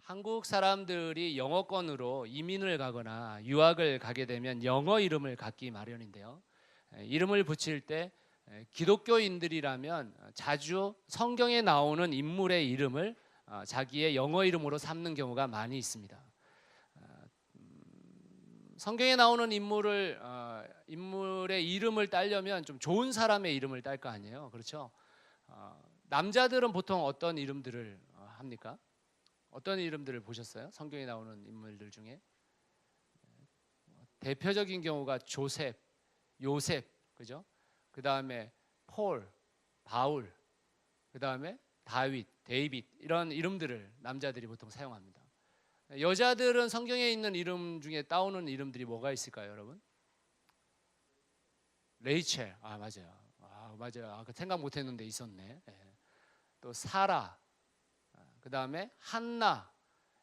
한국 사람들이 영어권으로 이민을 가거나 유학을 가게 되면 영어 이름을 갖기 마련인데요. 이름을 붙일 때 기독교인들이라면 자주 성경에 나오는 인물의 이름을 자기의 영어 이름으로 삼는 경우가 많이 있습니다. 성경에 나오는 인물의 이름을 따려면 좀 좋은 사람의 이름을 딸 거 아니에요, 그렇죠? 남자들은 보통 어떤 이름들을 합니까? 어떤 이름들을 보셨어요? 성경에 나오는 인물들 중에 대표적인 경우가 조셉, 요셉, 그죠? 그 다음에 폴, 바울, 그 다음에 다윗, 데이빗 이런 이름들을 남자들이 보통 사용합니다. 여자들은 성경에 있는 이름 중에 따오는 이름들이 뭐가 있을까요, 여러분? 레이첼, 맞아요. 맞아요. 생각 못했는데 있었네. 또 사라, 그 다음에 한나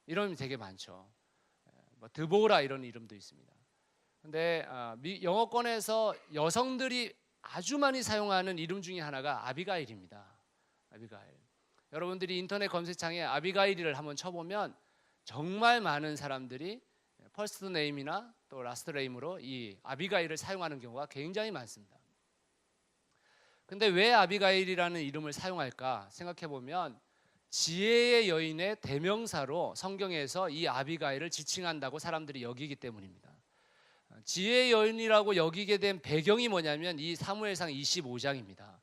이름이 되게 많죠. 뭐 드보라 이런 이름도 있습니다. 근데 영어권에서 여성들이 아주 많이 사용하는 이름 중에 하나가 아비가일입니다. 아비가일. 여러분들이 인터넷 검색창에 아비가일을 한번 쳐보면 정말 많은 사람들이 퍼스트 네임이나 또 라스트 네임으로 이 아비가일을 사용하는 경우가 굉장히 많습니다. 근데 왜 아비가일이라는 이름을 사용할까 생각해 보면 지혜의 여인의 대명사로 성경에서 이 아비가일을 지칭한다고 사람들이 여기기 때문입니다. 지혜의 여인이라고 여기게 된 배경이 뭐냐면 이 사무엘상 25장입니다.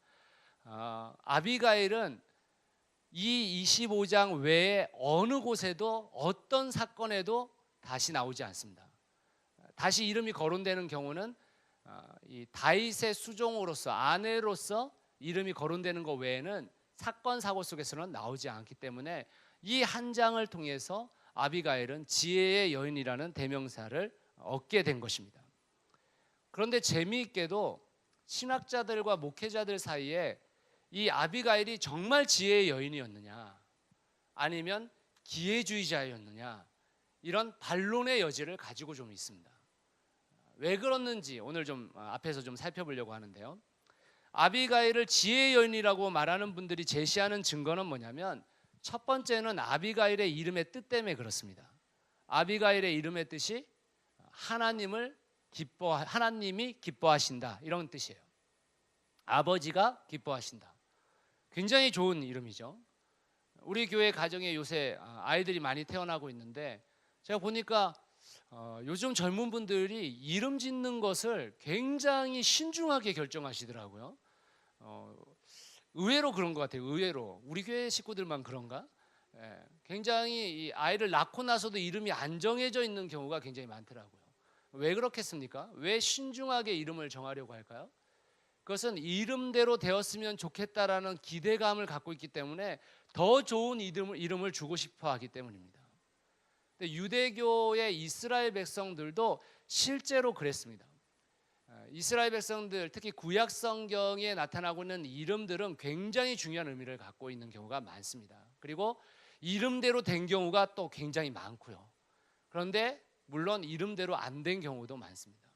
아비가일은 이 25장 외에 어느 곳에도 어떤 사건에도 다시 나오지 않습니다. 다시 이름이 거론되는 경우는 이 다윗의 수종으로서 아내로서 이름이 거론되는 것 외에는 사건 사고 속에서는 나오지 않기 때문에 이 한 장을 통해서 아비가일은 지혜의 여인이라는 대명사를 얻게 된 것입니다. 그런데 재미있게도 신학자들과 목회자들 사이에 이 아비가일이 정말 지혜의 여인이었느냐 아니면 기회주의자였느냐 이런 반론의 여지를 가지고 좀 있습니다. 왜 그렇는지 오늘 좀 앞에서 좀 살펴보려고 하는데요. 아비가일을 지혜의 여인이라고 말하는 분들이 제시하는 증거는 뭐냐면 첫 번째는 아비가일의 이름의 뜻 때문에 그렇습니다. 아비가일의 이름의 뜻이 하나님이 기뻐하신다 이런 뜻이에요. 아버지가 기뻐하신다. 굉장히 좋은 이름이죠. 우리 교회 가정에 요새 아이들이 많이 태어나고 있는데 제가 보니까 요즘 젊은 분들이 이름 짓는 것을 굉장히 신중하게 결정하시더라고요. 의외로 그런 것 같아요. 의외로 우리 교회 식구들만 그런가? 굉장히 이 아이를 낳고 나서도 이름이 안 정해져 있는 경우가 굉장히 많더라고요. 왜 그렇겠습니까? 왜 신중하게 이름을 정하려고 할까요? 그것은 이름대로 되었으면 좋겠다라는 기대감을 갖고 있기 때문에 더 좋은 이름을 주고 싶어 하기 때문입니다. 근데 유대교의 이스라엘 백성들도 실제로 그랬습니다. 이스라엘 백성들, 특히 구약 성경에 나타나고 있는 이름들은 굉장히 중요한 의미를 갖고 있는 경우가 많습니다. 그리고 이름대로 된 경우가 또 굉장히 많고요. 그런데 물론 이름대로 안 된 경우도 많습니다.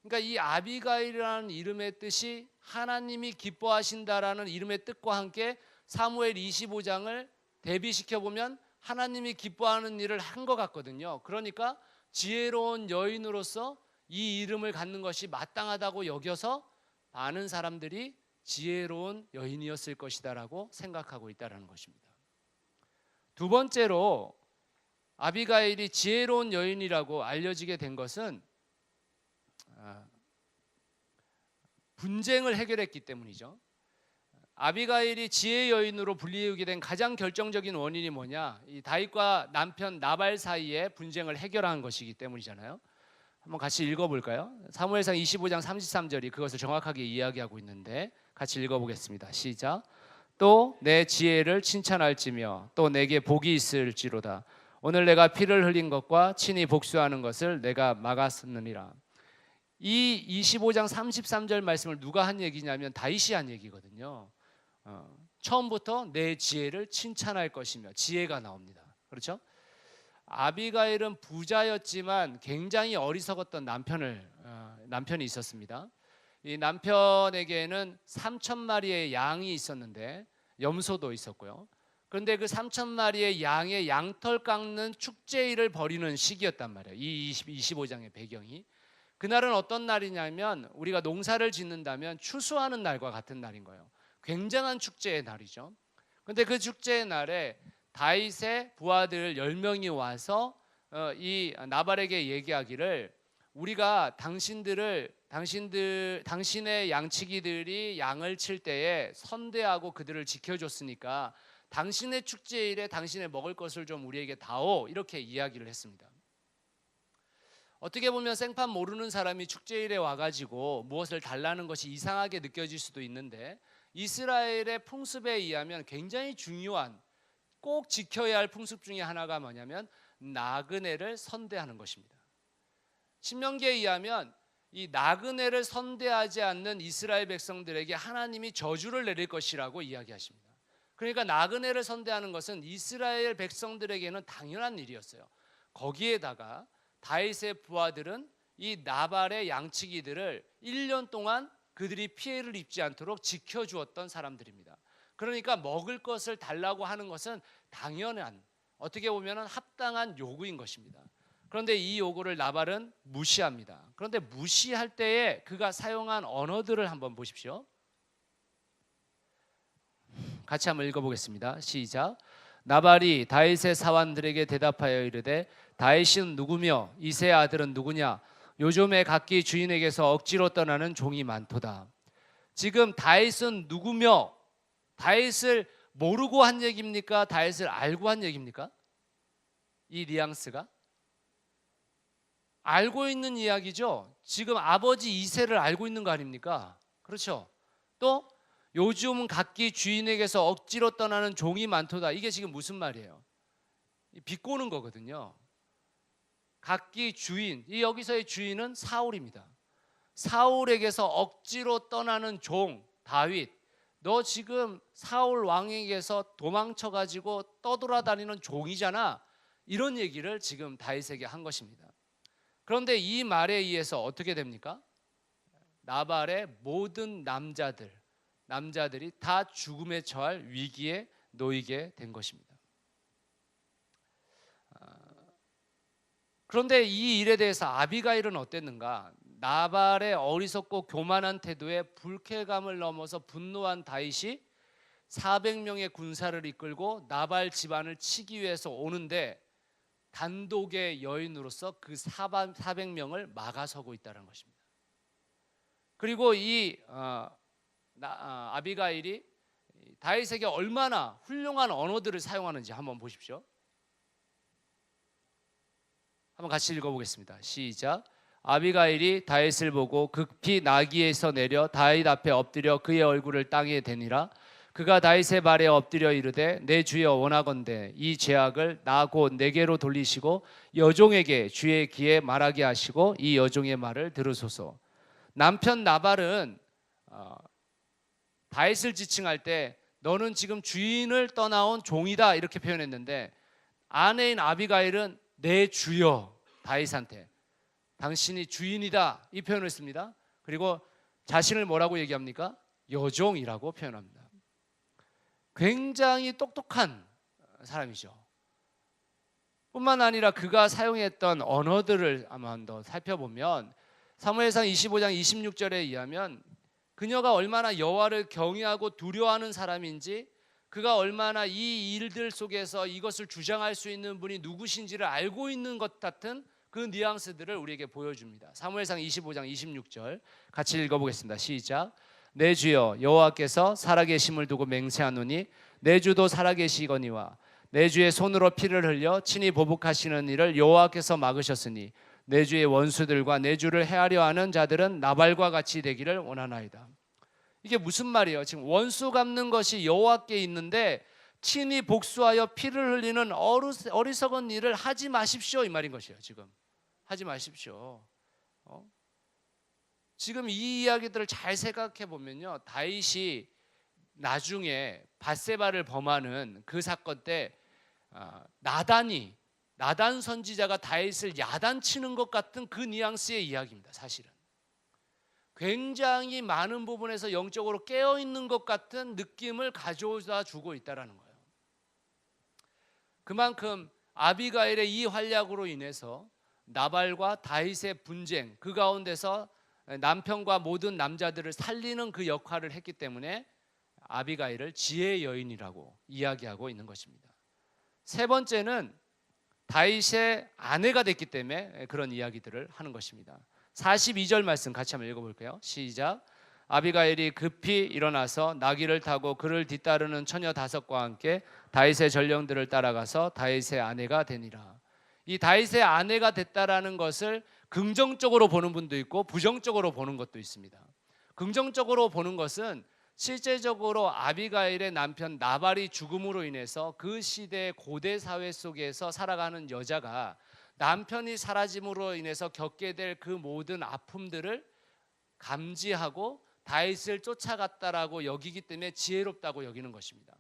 그러니까 이 아비가일이라는 이름의 뜻이 하나님이 기뻐하신다라는 이름의 뜻과 함께 사무엘 25장을 대비시켜 보면 하나님이 기뻐하는 일을 한 것 같거든요. 그러니까 지혜로운 여인으로서 이 이름을 갖는 것이 마땅하다고 여겨서 많은 사람들이 지혜로운 여인이었을 것이다라고 생각하고 있다는 것입니다. 두 번째로 아비가일이 지혜로운 여인이라고 알려지게 된 것은 분쟁을 해결했기 때문이죠. 아비가일이 지혜의 여인으로 불리우게 된 가장 결정적인 원인이 뭐냐? 이 다윗과 남편 나발 사이에 분쟁을 해결한 것이기 때문이잖아요. 한번 같이 읽어볼까요? 사무엘상 25장 33절이 그것을 정확하게 이야기하고 있는데 같이 읽어보겠습니다. 시작. 또 내 지혜를 칭찬할지며 또 내게 복이 있을지로다. 오늘 내가 피를 흘린 것과 친히 복수하는 것을 내가 막았느니라. 이 25장 33절 말씀을 누가 한 얘기냐면 다윗이 한 얘기거든요. 처음부터 내 지혜를 칭찬할 것이며 지혜가 나옵니다. 그렇죠? 아비가일은 부자였지만 굉장히 어리석었던 남편이 있었습니다. 이 남편에게는 3,000마리의 양이 있었는데 염소도 있었고요. 그런데 그 3천 마리의 양의 양털 깎는 축제일을 벌이는 시기였단 말이에요. 이 25장의 배경이. 그날은 어떤 날이냐면 우리가 농사를 짓는다면 추수하는 날과 같은 날인 거예요. 굉장한 축제의 날이죠. 그런데 그 축제의 날에 다윗의 부하들 10명이 와서 이 나발에게 얘기하기를 우리가 당신의 양치기들이 양을 칠 때에 선대하고 그들을 지켜줬으니까 당신의 축제일에 당신의 먹을 것을 좀 우리에게 다오, 이렇게 이야기를 했습니다. 어떻게 보면 생판 모르는 사람이 축제일에 와가지고 무엇을 달라는 것이 이상하게 느껴질 수도 있는데, 이스라엘의 풍습에 의하면 굉장히 중요한, 꼭 지켜야 할 풍습 중에 하나가 뭐냐면 나그네를 선대하는 것입니다. 신명기에 의하면 이 나그네를 선대하지 않는 이스라엘 백성들에게 하나님이 저주를 내릴 것이라고 이야기하십니다. 그러니까 나그네를 선대하는 것은 이스라엘 백성들에게는 당연한 일이었어요. 거기에다가 다윗의 부하들은 이 나발의 양치기들을 1년 동안 그들이 피해를 입지 않도록 지켜주었던 사람들입니다. 그러니까 먹을 것을 달라고 하는 것은 당연한, 어떻게 보면 합당한 요구인 것입니다. 그런데 이 요구를 나발은 무시합니다. 그런데 무시할 때에 그가 사용한 언어들을 한번 보십시오. 같이 한번 읽어보겠습니다. 시작. 나발이 다윗의 사환들에게 대답하여 이르되 다윗은 누구며 이새의 아들은 누구냐? 요즘에 각기 주인에게서 억지로 떠나는 종이 많도다. 지금 다윗은 누구며, 다윗을 모르고 한 얘기입니까? 다윗을 알고 한 얘기입니까? 이 뉘앙스가 알고 있는 이야기죠. 지금 아버지 이새를 알고 있는 거 아닙니까? 그렇죠. 또 요즘 각기 주인에게서 억지로 떠나는 종이 많도다. 이게 지금 무슨 말이에요? 비꼬는 거거든요. 각기 주인, 이 여기서의 주인은 사울입니다. 사울에게서 억지로 떠나는 종 다윗, 너 지금 사울 왕에게서 도망쳐가지고 떠돌아다니는 종이잖아, 이런 얘기를 지금 다윗에게 한 것입니다. 그런데 이 말에 의해서 어떻게 됩니까? 나발의 모든 남자들이 다 죽음에 처할 위기에 놓이게 된 것입니다. 그런데 이 일에 대해서 아비가일은 어땠는가? 나발의 어리석고 교만한 태도에 불쾌감을 넘어서 분노한 다윗이 400명의 군사를 이끌고 나발 집안을 치기 위해서 오는데 단독의 여인으로서 그 400명을 막아서고 있다는 것입니다. 그리고 이 아비가일이 다윗에게 얼마나 훌륭한 언어들을 사용하는지 한번 보십시오. 한번 같이 읽어보겠습니다. 시작. 아비가일이 다윗을 보고 급히 나귀에서 내려 다윗 앞에 엎드려 그의 얼굴을 땅에 대니라. 그가 다윗의 발에 엎드려 이르되 내 주여 원하건대 이 죄악을 나 곧 내게로 돌리시고 여종에게 주의 귀에 말하게 하시고 이 여종의 말을 들으소서. 남편 나발은 다윗을 지칭할 때 너는 지금 주인을 떠나온 종이다, 이렇게 표현했는데 아내인 아비가일은 내 주여 다윗한테 당신이 주인이다, 이 표현을 씁니다. 그리고 자신을 뭐라고 얘기합니까? 여종이라고 표현합니다. 굉장히 똑똑한 사람이죠. 뿐만 아니라 그가 사용했던 언어들을 한번 더 살펴보면 사무엘상 25장 26절에 의하면 그녀가 얼마나 여호와를 경외하고 두려워하는 사람인지, 그가 얼마나 이 일들 속에서 이것을 주장할 수 있는 분이 누구신지를 알고 있는 것 같은 그 뉘앙스들을 우리에게 보여줍니다. 사무엘상 25장 26절 같이 읽어보겠습니다. 시작. 내 주여 여호와께서 살아계심을 두고 맹세하노니 내 주도 살아계시거니와 내 주의 손으로 피를 흘려 친히 보복하시는 일을 여호와께서 막으셨으니 내 주의 원수들과 내 주를 해하려 하는 자들은 나발과 같이 되기를 원하나이다. 이게 무슨 말이에요? 지금 원수 갚는 것이 여호와께 있는데 친히 복수하여 피를 흘리는 어리석은 일을 하지 마십시오, 이 말인 것이에요. 지금 하지 마십시오. 지금 이 이야기들을 잘 생각해 보면요, 다윗이 나중에 밧세바를 범하는 그 사건 때 나단 선지자가 다윗을 야단치는 것 같은 그 뉘앙스의 이야기입니다. 사실은 굉장히 많은 부분에서 영적으로 깨어있는 것 같은 느낌을 가져다 주고 있다는 거예요. 그만큼 아비가일의 이 활약으로 인해서 나발과 다윗의 분쟁, 그 가운데서 남편과 모든 남자들을 살리는 그 역할을 했기 때문에 아비가일을 지혜의 여인이라고 이야기하고 있는 것입니다. 세 번째는 다윗의 아내가 됐기 때문에 그런 이야기들을 하는 것입니다. 42절 말씀 같이 한번 읽어볼게요. 시작. 아비가일이 급히 일어나서 나귀를 타고 그를 뒤따르는 처녀 5과 함께 다윗의 전령들을 따라가서 다윗의 아내가 되니라. 이 다윗의 아내가 됐다라는 것을 긍정적으로 보는 분도 있고 부정적으로 보는 것도 있습니다. 긍정적으로 보는 것은 실제적으로 아비가일의 남편 나발이 죽음으로 인해서 그 시대의 고대 사회 속에서 살아가는 여자가 남편이 사라짐으로 인해서 겪게 될 그 모든 아픔들을 감지하고 다윗을 쫓아갔다라고 여기기 때문에 지혜롭다고 여기는 것입니다.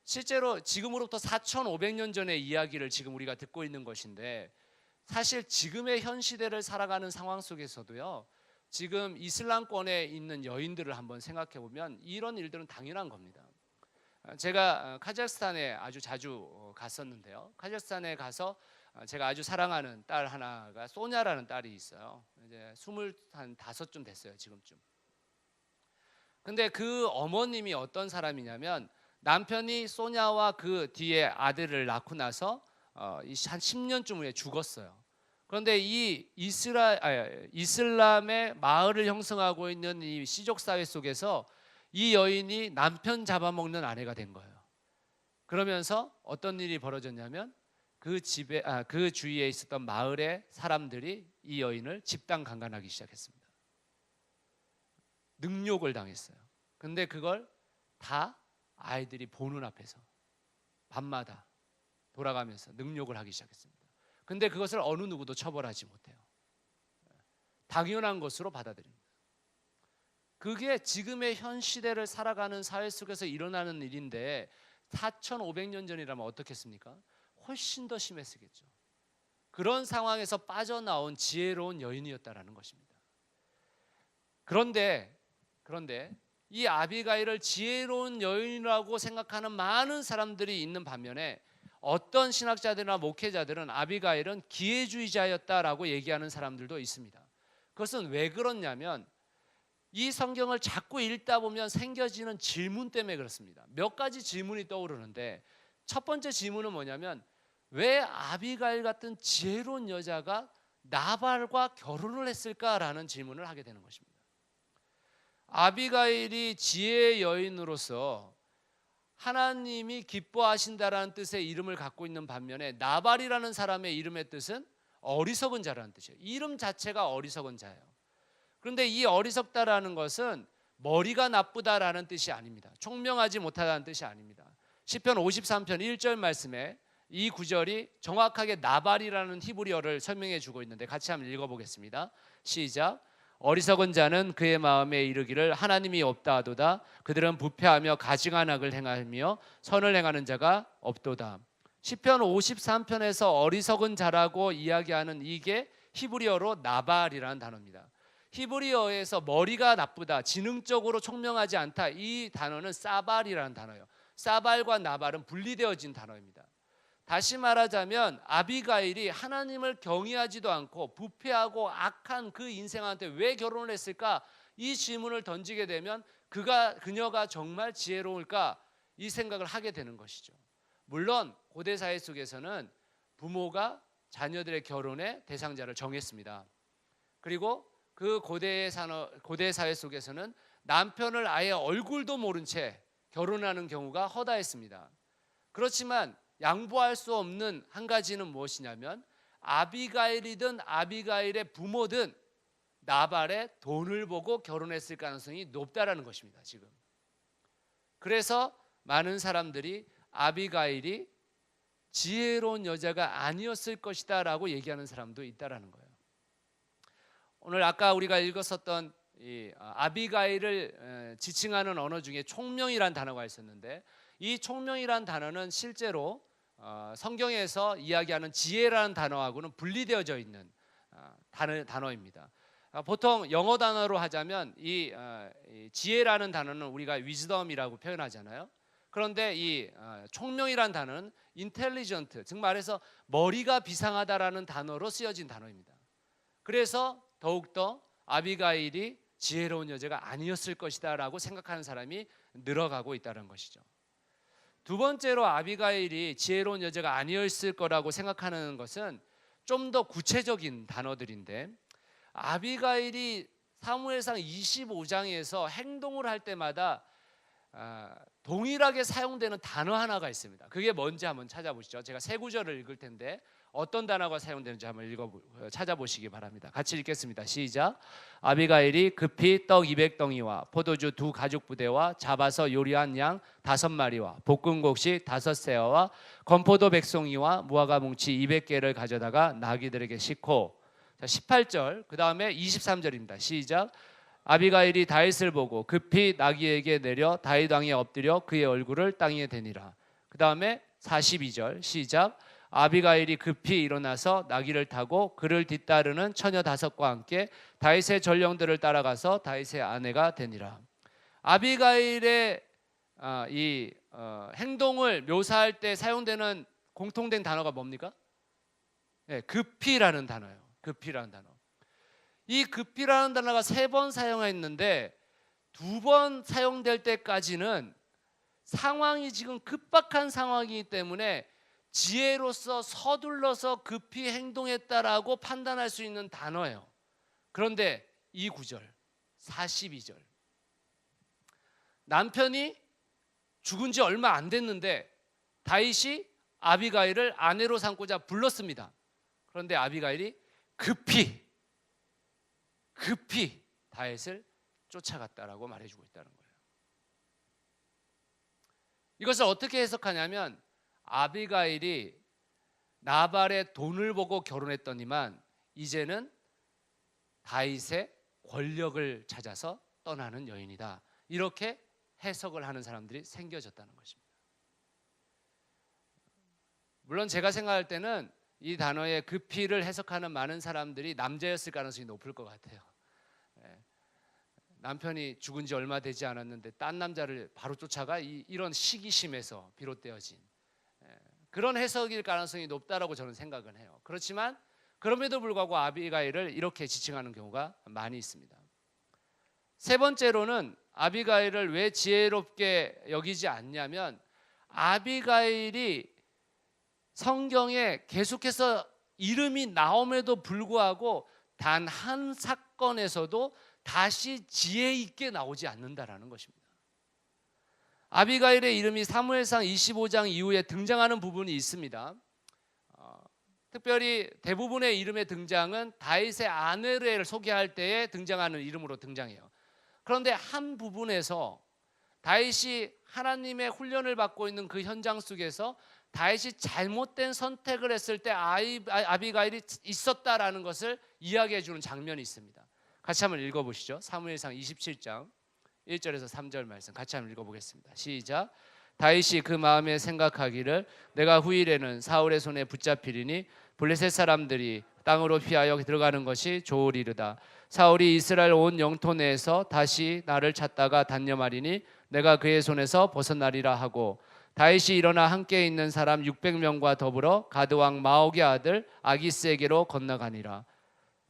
실제로 지금으로부터 4,500년 전의 이야기를 지금 우리가 듣고 있는 것인데, 사실 지금의 현 시대를 살아가는 상황 속에서도요, 지금 이슬람권에 있는 여인들을 한번 생각해 보면 이런 일들은 당연한 겁니다. 제가 카자흐스탄에 아주 자주 갔었는데요. 카자흐스탄에 가서 제가 아주 사랑하는 딸 하나가 소냐라는 딸이 있어요. 이제 25쯤 됐어요, 지금쯤. 근데 그 어머님이 어떤 사람이냐면, 남편이 소냐와 그 뒤에 아들을 낳고 나서 한 10년쯤 후에 죽었어요. 그런데 이 이슬람의 마을을 형성하고 있는 이 시족 사회 속에서 이 여인이 남편 잡아먹는 아내가 된 거예요. 그러면서 어떤 일이 벌어졌냐면, 그 주위에 있었던 마을의 사람들이 이 여인을 집단 강간하기 시작했습니다. 능욕을 당했어요. 근데 그걸 다 아이들이 보는 앞에서 밤마다 돌아가면서 능욕을 하기 시작했습니다. 근데 그것을 어느 누구도 처벌하지 못해요. 당연한 것으로 받아들입니다. 그게 지금의 현 시대를 살아가는 사회 속에서 일어나는 일인데, 4,500년 전이라면 어떻겠습니까? 훨씬 더 심했겠죠. 그런 상황에서 빠져나온 지혜로운 여인이었다라는 것입니다. 그런데 이 아비가일을 지혜로운 여인이라고 생각하는 많은 사람들이 있는 반면에, 어떤 신학자들이나 목회자들은 아비가일은 기회주의자였다라고 얘기하는 사람들도 있습니다. 그것은 왜 그렇냐면, 이 성경을 자꾸 읽다 보면 생겨지는 질문 때문에 그렇습니다. 몇 가지 질문이 떠오르는데, 첫 번째 질문은 뭐냐면, 왜 아비가일 같은 지혜로운 여자가 나발과 결혼을 했을까라는 질문을 하게 되는 것입니다. 아비가일이 지혜의 여인으로서 하나님이 기뻐하신다라는 뜻의 이름을 갖고 있는 반면에, 나발이라는 사람의 이름의 뜻은 어리석은 자라는 뜻이에요. 이름 자체가 어리석은 자예요. 그런데 이 어리석다라는 것은 머리가 나쁘다라는 뜻이 아닙니다. 총명하지 못하다는 뜻이 아닙니다. 시편 53편 1절 말씀에 이 구절이 정확하게 나발이라는 히브리어를 설명해 주고 있는데, 같이 한번 읽어보겠습니다. 시작. 어리석은 자는 그의 마음에 이르기를 하나님이 없다 하도다. 그들은 부패하며 가증한 악을 행하며 선을 행하는 자가 없도다. 시편 53편에서 어리석은 자라고 이야기하는 이게 히브리어로 나발이라는 단어입니다. 히브리어에서 머리가 나쁘다, 지능적으로 총명하지 않다, 이 단어는 사발이라는 단어예요. 사발과 나발은 분리되어진 단어입니다. 다시 말하자면 아비가일이 하나님을 경외하지도 않고 부패하고 악한 그 인생한테 왜 결혼을 했을까? 이 질문을 던지게 되면 그녀가 정말 지혜로울까? 이 생각을 하게 되는 것이죠. 물론 고대 사회 속에서는 부모가 자녀들의 결혼의 대상자를 정했습니다. 그리고 그 고대 사회 속에서는 남편을 아예 얼굴도 모른 채 결혼하는 경우가 허다했습니다. 그렇지만 양보할 수 없는 한 가지는 무엇이냐면, 아비가일이든 아비가일의 부모든 나발의 돈을 보고 결혼했을 가능성이 높다라는 것입니다. 지금 그래서 많은 사람들이 아비가일이 지혜로운 여자가 아니었을 것이다 라고 얘기하는 사람도 있다라는 거예요. 오늘 아까 우리가 읽었었던 이 아비가일을 지칭하는 언어 중에 총명이란 단어가 있었는데, 이 총명이란 단어는 실제로 성경에서 이야기하는 지혜라는 단어하고는 분리되어져 있는 단어입니다. 보통 영어 단어로 하자면 이 지혜라는 단어는 우리가 wisdom이라고 표현하잖아요. 그런데 이 총명이란 단어는 intelligent, 즉 말해서 머리가 비상하다라는 단어로 쓰여진 단어입니다. 그래서 더욱더 아비가일이 지혜로운 여자가 아니었을 것이다라고 생각하는 사람이 늘어가고 있다는 것이죠. 두 번째로 아비가일이 지혜로운 여자가 아니었을 거라고 생각하는 것은 좀 더 구체적인 단어들인데, 아비가일이 사무엘상 25장에서 행동을 할 때마다 동일하게 사용되는 단어 하나가 있습니다. 그게 뭔지 한번 찾아보시죠. 제가 세 구절을 읽을 텐데 어떤 단어가 사용되는지 한번 찾아보시기 바랍니다. 같이 읽겠습니다. 시작. 아비가일이 급히 떡 200덩이와 포도주 2 가죽 부대와 잡아서 요리한 양 5마리와 볶은 곡식 5세어와 건포도 100송이와 무화과 뭉치 200개를 가져다가 나귀들에게 싣고, 자, 18절 그 다음에 23절입니다. 시작. 아비가일이 다윗을 보고 급히 나귀에게 내려 다윗 왕에 엎드려 그의 얼굴을 땅에 대니라. 그 다음에 42절 시작. 아비가일이 급히 일어나서 나귀를 타고 그를 뒤따르는 처녀 5과 함께 다윗의 전령들을 따라가서 다윗의 아내가 되니라. 아비가일의 행동을 묘사할 때 사용되는 공통된 단어가 뭡니까? 네, 급히라는 단어예요. 급히라는 단어. 이 급히라는 단어가 3번 사용했는데 2번 사용될 때까지는 상황이 지금 급박한 상황이기 때문에 지혜로서 서둘러서 급히 행동했다라고 판단할 수 있는 단어예요. 그런데 이 구절 42절, 남편이 죽은 지 얼마 안 됐는데 다윗이 아비가일을 아내로 삼고자 불렀습니다. 그런데 아비가일이 급히 다윗을 쫓아갔다라고 말해주고 있다는 거예요. 이것을 어떻게 해석하냐면, 아비가일이 나발의 돈을 보고 결혼했더니만 이제는 다윗의 권력을 찾아서 떠나는 여인이다, 이렇게 해석을 하는 사람들이 생겨졌다는 것입니다. 물론 제가 생각할 때는 이 단어의 급히를 해석하는 많은 사람들이 남자였을 가능성이 높을 것 같아요. 남편이 죽은 지 얼마 되지 않았는데 딴 남자를 바로 쫓아가, 이런 시기심에서 비롯되어진 그런 해석일 가능성이 높다라고 저는 생각을 해요. 그렇지만 그럼에도 불구하고 아비가일을 이렇게 지칭하는 경우가 많이 있습니다. 세 번째로는 아비가일을 왜 지혜롭게 여기지 않냐면, 아비가일이 성경에 계속해서 이름이 나옴에도 불구하고 단 한 사건에서도 다시 지혜 있게 나오지 않는다라는 것입니다. 아비가일의 이름이 사무엘상 25장 이후에 등장하는 부분이 있습니다. 특별히 대부분의 이름의 등장은 다윗의 아내를 소개할 때에 등장하는 이름으로 등장해요. 그런데 한 부분에서 다윗이 하나님의 훈련을 받고 있는 그 현장 속에서 다윗이 잘못된 선택을 했을 때 아비가일이 있었다라는 것을 이야기해 주는 장면이 있습니다. 같이 한번 읽어보시죠. 사무엘상 27장 1절에서 3절 말씀 같이 한번 읽어보겠습니다. 시작. 다윗이 그 마음에 생각하기를 내가 후일에는 사울의 손에 붙잡히리니 블레셋 사람들이 땅으로 피하여 들어가는 것이 좋으리로다. 사울이 이스라엘 온 영토 내에서 다시 나를 찾다가 단념하리니 내가 그의 손에서 벗어나리라 하고, 다윗이 일어나 함께 있는 사람 600명과 더불어 가드 왕 마옥의 아들 아기스에게로 건너가니라.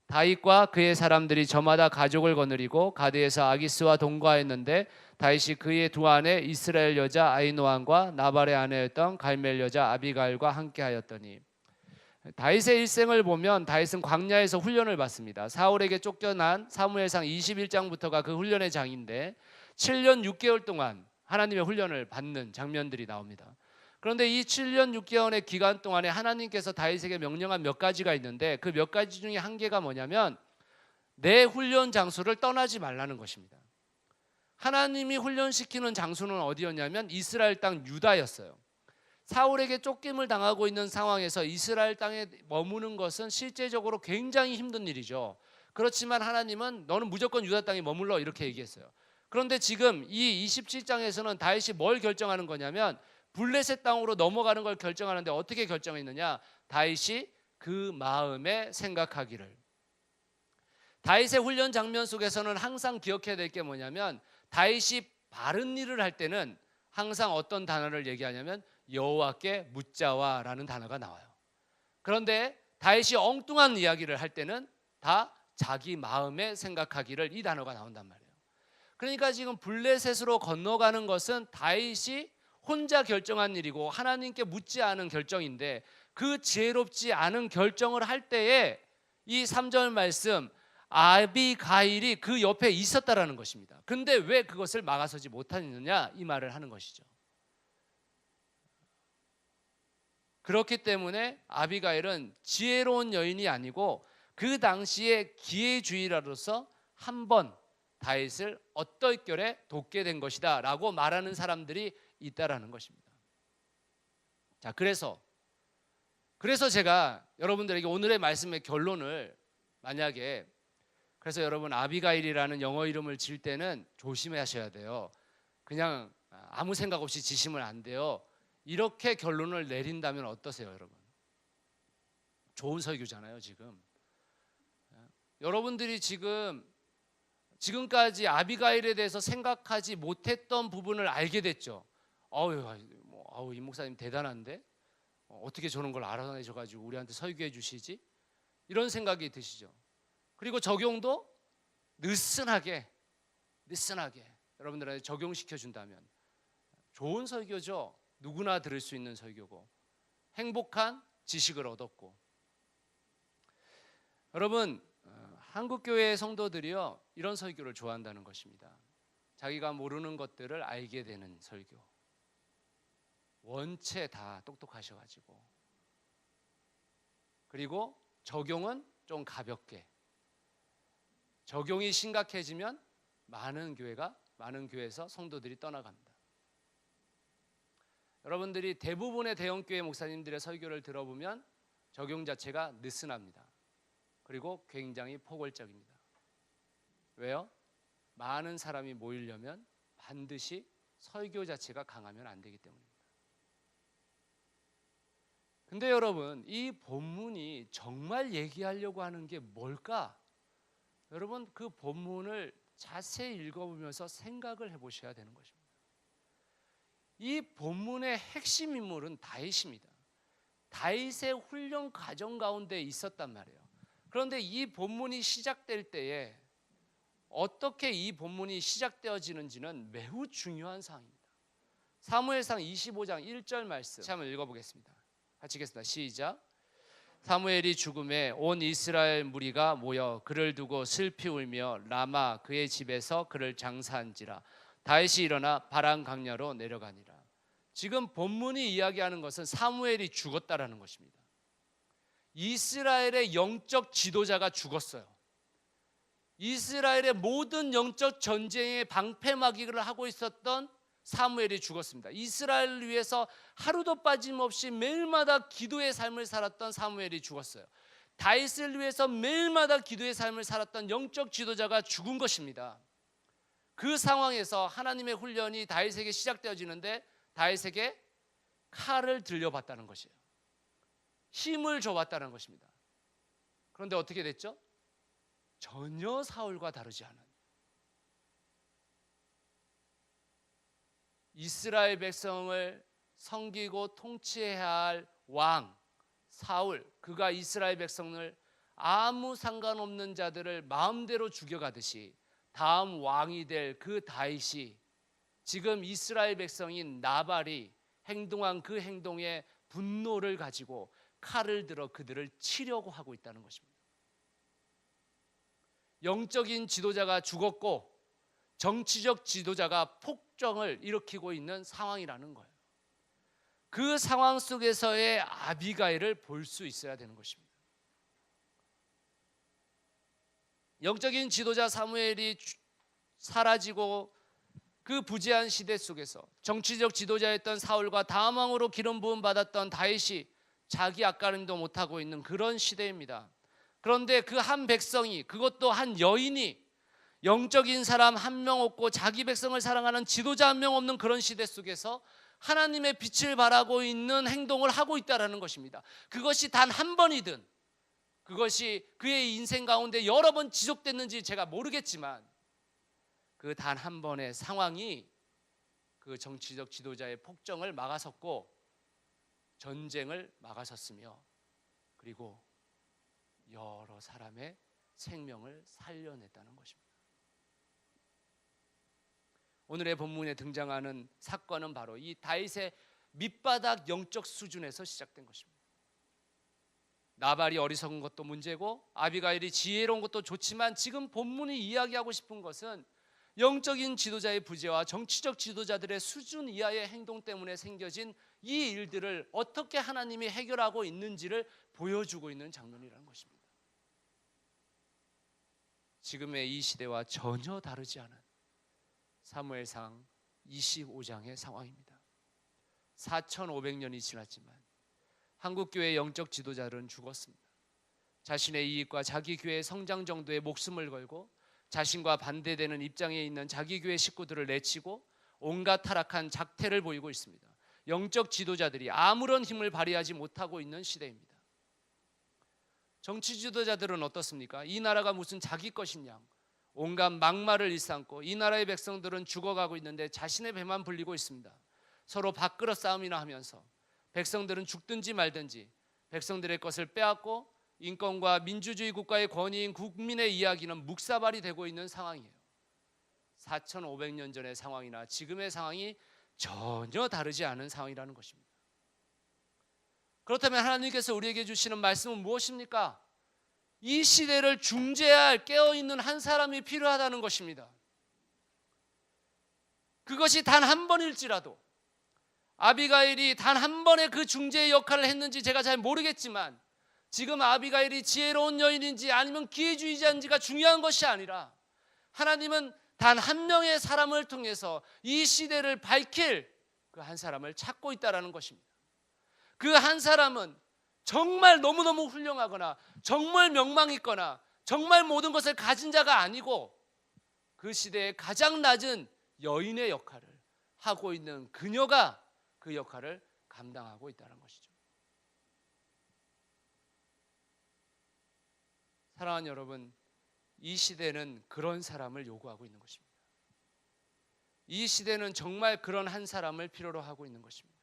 다윗과 그의 사람들이 저마다 가족을 거느리고 가드에서 아기스와 동거하였는데 다윗이 그의 두 아내 이스라엘 여자 아히노함과 나발의 아내였던 갈멜 여자 아비가일과 함께하였더니, 다윗의 일생을 보면 다윗은 광야에서 훈련을 받습니다. 사울에게 쫓겨난 사무엘상 21장부터가 그 훈련의 장인데 7년 6개월 동안 하나님의 훈련을 받는 장면들이 나옵니다. 그런데 이 7년 6개월의 기간 동안에 하나님께서 다윗에게 명령한 몇 가지가 있는데, 그 몇 가지 중에 한 개가 뭐냐면 내 훈련 장소를 떠나지 말라는 것입니다. 하나님이 훈련시키는 장소는 어디였냐면 이스라엘 땅 유다였어요. 사울에게 쫓김을 당하고 있는 상황에서 이스라엘 땅에 머무는 것은 실제적으로 굉장히 힘든 일이죠. 그렇지만 하나님은 너는 무조건 유다 땅에 머물러, 이렇게 얘기했어요. 그런데 지금 이 27장에서는 다윗이 뭘 결정하는 거냐면 블레셋 땅으로 넘어가는 걸 결정하는데, 어떻게 결정했느냐? 다윗이 그 마음에 생각하기를. 다윗의 훈련 장면 속에서는 항상 기억해야 될 게 뭐냐면, 다윗이 바른 일을 할 때는 항상 어떤 단어를 얘기하냐면 여호와께 묻자와라는 단어가 나와요. 그런데 다윗이 엉뚱한 이야기를 할 때는 다 자기 마음에 생각하기를 이 단어가 나온단 말이에요. 그러니까 지금 블레셋으로 건너가는 것은 다윗이 혼자 결정한 일이고 하나님께 묻지 않은 결정인데, 그 지혜롭지 않은 결정을 할 때에 이 3절 말씀 아비가일이 그 옆에 있었다라는 것입니다. 그런데 왜 그것을 막아서지 못하느냐 이 말을 하는 것이죠. 그렇기 때문에 아비가일은 지혜로운 여인이 아니고 그 당시에 기회주의자로서 한번 다윗을 어떨결에 돕게 된 것이다 라고 말하는 사람들이 있다라는 것입니다. 자, 그래서 제가 여러분들에게 오늘의 말씀의 결론을, 만약에 그래서 여러분 아비가일이라는 영어 이름을 지을 때는 조심하셔야 돼요. 그냥 아무 생각 없이 지시면 안 돼요. 이렇게 결론을 내린다면 어떠세요, 여러분? 좋은 설교잖아요, 지금. 여러분들이 지금까지 아비가일에 대해서 생각하지 못했던 부분을 알게 됐죠. 이 목사님 대단한데 어떻게 저런 걸 알아내셔가지고 우리한테 설교해 주시지? 이런 생각이 드시죠. 그리고 적용도 느슨하게 여러분들한테 적용시켜 준다면 좋은 설교죠. 누구나 들을 수 있는 설교고 행복한 지식을 얻었고. 여러분, 한국교회 성도들이요 이런 설교를 좋아한다는 것입니다. 자기가 모르는 것들을 알게 되는 설교. 원체 다 똑똑하셔가지고, 그리고 적용은 좀 가볍게. 적용이 심각해지면 많은 교회에서 성도들이 떠나갑니다. 여러분들이 대부분의 대형교회 목사님들의 설교를 들어보면 적용 자체가 느슨합니다. 그리고 굉장히 포괄적입니다. 왜요? 많은 사람이 모이려면 반드시 설교 자체가 강하면 안 되기 때문입니다. 근데 여러분, 이 본문이 정말 얘기하려고 하는 게 뭘까? 여러분, 그 본문을 자세히 읽어보면서 생각을 해보셔야 되는 것입니다. 이 본문의 핵심 인물은 다윗입니다. 다윗의 훈련 과정 가운데 있었단 말이에요. 그런데 이 본문이 시작될 때에 어떻게 이 본문이 시작되어지는지는 매우 중요한 사항입니다. 사무엘상 25장 1절 말씀 한번 읽어보겠습니다. 같이 읽겠습니다. 시작. 사무엘이 죽음에 온 이스라엘 무리가 모여 그를 두고 슬피 울며 라마 그의 집에서 그를 장사한지라. 다윗이 일어나 바란 강야로 내려가니라. 지금 본문이 이야기하는 것은 사무엘이 죽었다라는 것입니다. 이스라엘의 영적 지도자가 죽었어요. 이스라엘의 모든 영적 전쟁의 방패막이를 하고 있었던 사무엘이 죽었습니다. 이스라엘을 위해서 하루도 빠짐없이 매일마다 기도의 삶을 살았던 사무엘이 죽었어요. 다윗을 위해서 매일마다 기도의 삶을 살았던 영적 지도자가 죽은 것입니다. 그 상황에서 하나님의 훈련이 다윗에게 시작되어지는데 다윗에게 칼을 들려봤다는 것이에요. 힘을 줘봤다는 것입니다. 그런데 어떻게 됐죠? 전혀 사울과 다르지 않은 이스라엘 백성을 섬기고 통치해야 할 왕 사울, 그가 이스라엘 백성을 아무 상관없는 자들을 마음대로 죽여가듯이 다음 왕이 될 그 다윗이 지금 이스라엘 백성인 나발이 행동한 그 행동에 분노를 가지고 칼을 들어 그들을 치려고 하고 있다는 것입니다. 영적인 지도자가 죽었고 정치적 지도자가 폭정을 일으키고 있는 상황이라는 거예요. 그 상황 속에서의 아비가일을 볼 수 있어야 되는 것입니다. 영적인 지도자 사무엘이 사라지고 그 부재한 시대 속에서 정치적 지도자였던 사울과 다음 왕으로 기름 부음 받았던 다윗이 자기 앞가림도 못하고 있는 그런 시대입니다. 그런데 그 한 백성이, 그것도 한 여인이 영적인 사람 한 명 없고 자기 백성을 사랑하는 지도자 한 명 없는 그런 시대 속에서 하나님의 빛을 발하고 있는 행동을 하고 있다는 것입니다. 그것이 단 한 번이든 그것이 그의 인생 가운데 여러 번 지속됐는지 제가 모르겠지만 그 단 한 번의 상황이 그 정치적 지도자의 폭정을 막아섰고 전쟁을 막아섰으며 그리고 여러 사람의 생명을 살려냈다는 것입니다. 오늘의 본문에 등장하는 사건은 바로 이 다윗의 밑바닥 영적 수준에서 시작된 것입니다. 나발이 어리석은 것도 문제고 아비가일이 지혜로운 것도 좋지만 지금 본문이 이야기하고 싶은 것은 영적인 지도자의 부재와 정치적 지도자들의 수준 이하의 행동 때문에 생겨진 이 일들을 어떻게 하나님이 해결하고 있는지를 보여주고 있는 장면이라는 것입니다. 지금의 이 시대와 전혀 다르지 않은 사무엘상 25장의 상황입니다. 4,500년이 지났지만 한국교회의 영적 지도자들은 죽었습니다. 자신의 이익과 자기 교회의 성장 정도에 목숨을 걸고 자신과 반대되는 입장에 있는 자기 교회 식구들을 내치고 온갖 타락한 작태를 보이고 있습니다. 영적 지도자들이 아무런 힘을 발휘하지 못하고 있는 시대입니다. 정치 지도자들은 어떻습니까? 이 나라가 무슨 자기 것인 양 온갖 막말을 일삼고 이 나라의 백성들은 죽어가고 있는데 자신의 배만 불리고 있습니다. 서로 밥그릇 싸움이나 하면서 백성들은 죽든지 말든지 백성들의 것을 빼앗고 인권과 민주주의 국가의 권위인 국민의 이야기는 묵사발이 되고 있는 상황이에요. 4,500년 전의 상황이나 지금의 상황이 전혀 다르지 않은 상황이라는 것입니다. 그렇다면 하나님께서 우리에게 주시는 말씀은 무엇입니까? 이 시대를 중재할 깨어있는 한 사람이 필요하다는 것입니다. 그것이 단 한 번일지라도 아비가일이 단 한 번의 그 중재의 역할을 했는지 제가 잘 모르겠지만 지금 아비가일이 지혜로운 여인인지 아니면 기회주의자인지가 중요한 것이 아니라 하나님은 단 한 명의 사람을 통해서 이 시대를 밝힐 그 한 사람을 찾고 있다는 것입니다. 그 한 사람은 정말 너무너무 훌륭하거나 정말 명망 있거나 정말 모든 것을 가진 자가 아니고 그 시대의 가장 낮은 여인의 역할을 하고 있는 그녀가 그 역할을 감당하고 있다는 것이죠. 사랑하는 여러분, 이 시대는 그런 사람을 요구하고 있는 것입니다. 이 시대는 정말 그런 한 사람을 필요로 하고 있는 것입니다.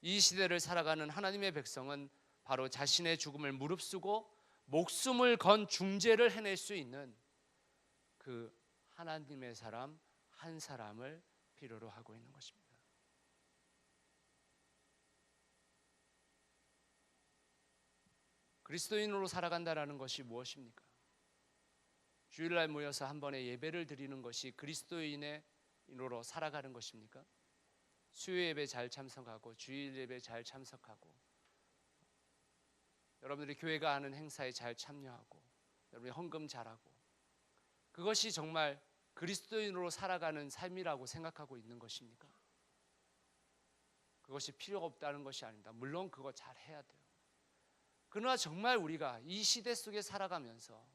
이 시대를 살아가는 하나님의 백성은 바로 자신의 죽음을 무릅쓰고 목숨을 건 중재를 해낼 수 있는 그 하나님의 사람 한 사람을 필요로 하고 있는 것입니다. 그리스도인으로 살아간다는 것이 무엇입니까? 주일날 모여서 한 번에 예배를 드리는 것이 그리스도인으로 살아가는 것입니까? 수요 예배 잘 참석하고 주일 예배 잘 참석하고 여러분들이 교회가 하는 행사에 잘 참여하고 여러분이 헌금 잘하고 그것이 정말 그리스도인으로 살아가는 삶이라고 생각하고 있는 것입니까? 그것이 필요가 없다는 것이 아닙니다. 물론 그거 잘 해야 돼요. 그러나 정말 우리가 이 시대 속에 살아가면서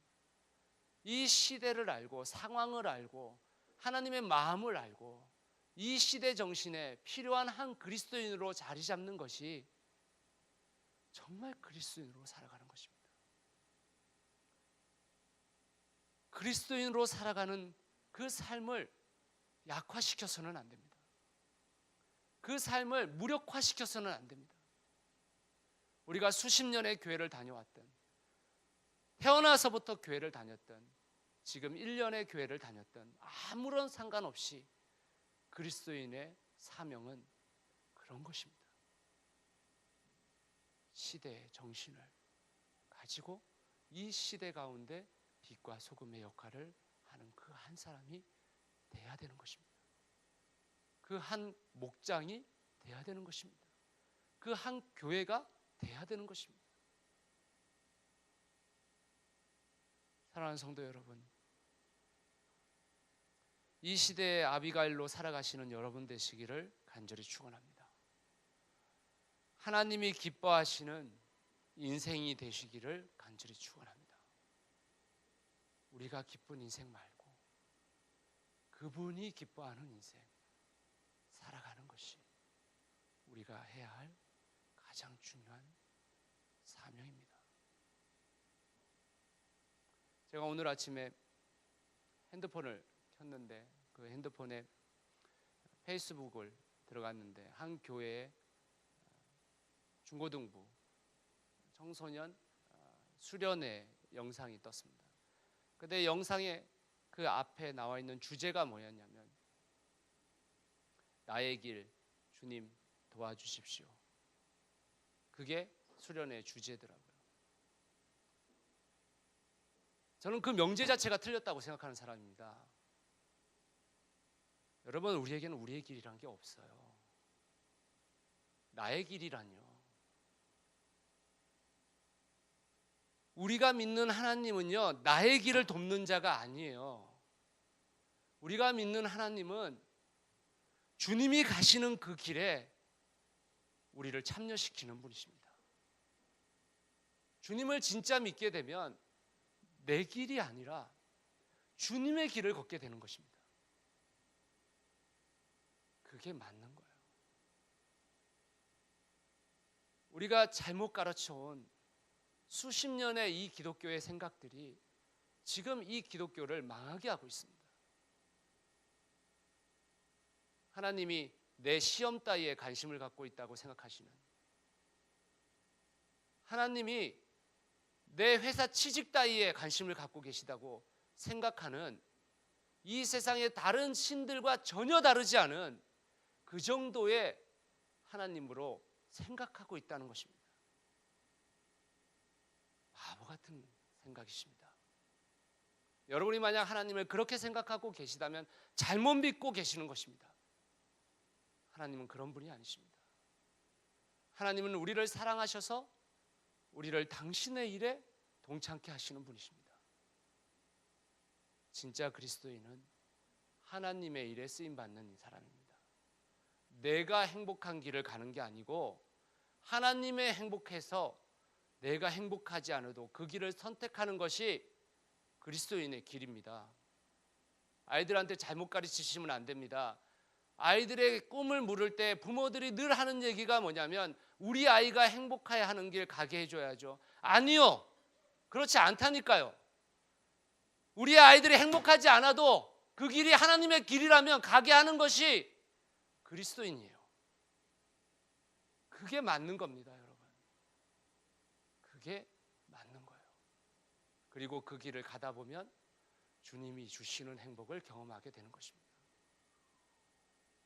이 시대를 알고 상황을 알고 하나님의 마음을 알고 이 시대 정신에 필요한 한 그리스도인으로 자리 잡는 것이 정말 그리스도인으로 살아가는 것입니다. 그리스도인으로 살아가는 그 삶을 약화시켜서는 안 됩니다. 그 삶을 무력화시켜서는 안 됩니다. 우리가 수십 년의 교회를 다녀왔던 태어나서부터 교회를 다녔던 지금 1년의 교회를 다녔던 아무런 상관없이 그리스도인의 사명은 그런 것입니다. 시대의 정신을 가지고 이 시대 가운데 빛과 소금의 역할을 하는 그 한 사람이 돼야 되는 것입니다. 그 한 목장이 돼야 되는 것입니다. 그 한 교회가 돼야 되는 것입니다. 사랑하는 성도 여러분, 이 시대의 아비가일로 살아가시는 여러분 되시기를 간절히 축원합니다. 하나님이 기뻐하시는 인생이 되시기를 간절히 축원합니다. 우리가 기쁜 인생 말고 그분이 기뻐하는 인생 살아가는 것이 우리가 해야 할 가장 중요한 사명입니다. 제가 오늘 아침에 핸드폰을 켰는데 그 핸드폰에 페이스북을 들어갔는데 한 교회의 중고등부 청소년 수련회 영상이 떴습니다. 근데 영상에 그 앞에 나와 있는 주제가 뭐였냐면 나의 길 주님 도와주십시오. 그게 수련회의 주제더라고요. 저는 그 명제 자체가 틀렸다고 생각하는 사람입니다. 여러분, 우리에게는 우리의 길이란 게 없어요. 나의 길이란요. 우리가 믿는 하나님은요, 나의 길을 돕는 자가 아니에요. 우리가 믿는 하나님은 주님이 가시는 그 길에 우리를 참여시키는 분이십니다. 주님을 진짜 믿게 되면 내 길이 아니라 주님의 길을 걷게 되는 것입니다. 그게 맞는 거예요. 우리가 잘못 가르쳐온 수십 년의 이 기독교의 생각들이 지금 이 기독교를 망하게 하고 있습니다. 하나님이 내 시험 따위에 관심을 갖고 있다고 생각하시는, 하나님이 내 회사 취직 따위에 관심을 갖고 계시다고 생각하는 이 세상의 다른 신들과 전혀 다르지 않은 그 정도의 하나님으로 생각하고 있다는 것입니다. 바보 같은 생각이십니다. 여러분이 만약 하나님을 그렇게 생각하고 계시다면 잘못 믿고 계시는 것입니다. 하나님은 그런 분이 아니십니다. 하나님은 우리를 사랑하셔서 우리를 당신의 일에 동참케 하시는 분이십니다. 진짜 그리스도인은 하나님의 일에 쓰임받는 사람입니다. 내가 행복한 길을 가는 게 아니고 하나님의 행복해서 내가 행복하지 않아도 그 길을 선택하는 것이 그리스도인의 길입니다. 아이들한테 잘못 가르치시면 안 됩니다. 아이들의 꿈을 물을 때 부모들이 늘 하는 얘기가 뭐냐면 우리 아이가 행복해야 하는 길 가게 해줘야죠. 아니요, 그렇지 않다니까요. 우리 아이들이 행복하지 않아도 그 길이 하나님의 길이라면 가게 하는 것이 그리스도인이에요. 그게 맞는 겁니다, 여러분. 그게 맞는 거예요. 그리고 그 길을 가다 보면 주님이 주시는 행복을 경험하게 되는 것입니다.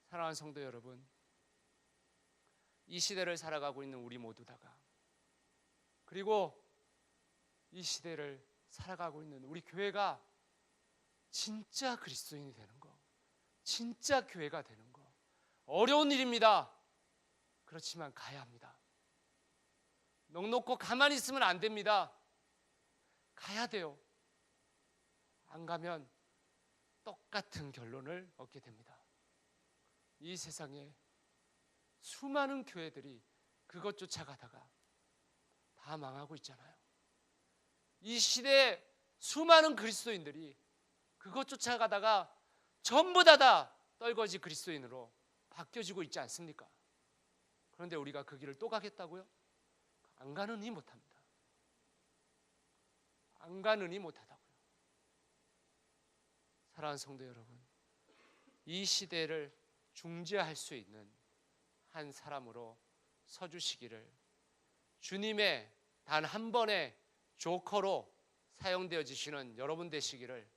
사랑하는 성도 여러분, 이 시대를 살아가고 있는 우리 모두다가, 그리고 이 시대를 살아가고 있는 우리 교회가 진짜 그리스도인이 되는 거, 진짜 교회가 되는 거 어려운 일입니다. 그렇지만 가야 합니다. 넋 놓고 가만히 있으면 안 됩니다. 가야 돼요. 안 가면 똑같은 결론을 얻게 됩니다. 이 세상에 수많은 교회들이 그것 쫓아가다가 다 망하고 있잖아요. 이 시대에 수많은 그리스도인들이 그것 쫓아가다가 전부 다 떨거지 그리스도인으로 바뀌어지고 있지 않습니까? 그런데 우리가 그 길을 또 가겠다고요? 안 가느니 못합니다. 안 가느니 못하다고요. 사랑하는 성도 여러분, 이 시대를 중재할 수 있는 한 사람으로 서주시기를, 주님의 단 한 번의 조커로 사용되어지시는 여러분 되시기를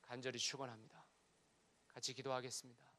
간절히 축원합니다. 같이 기도하겠습니다.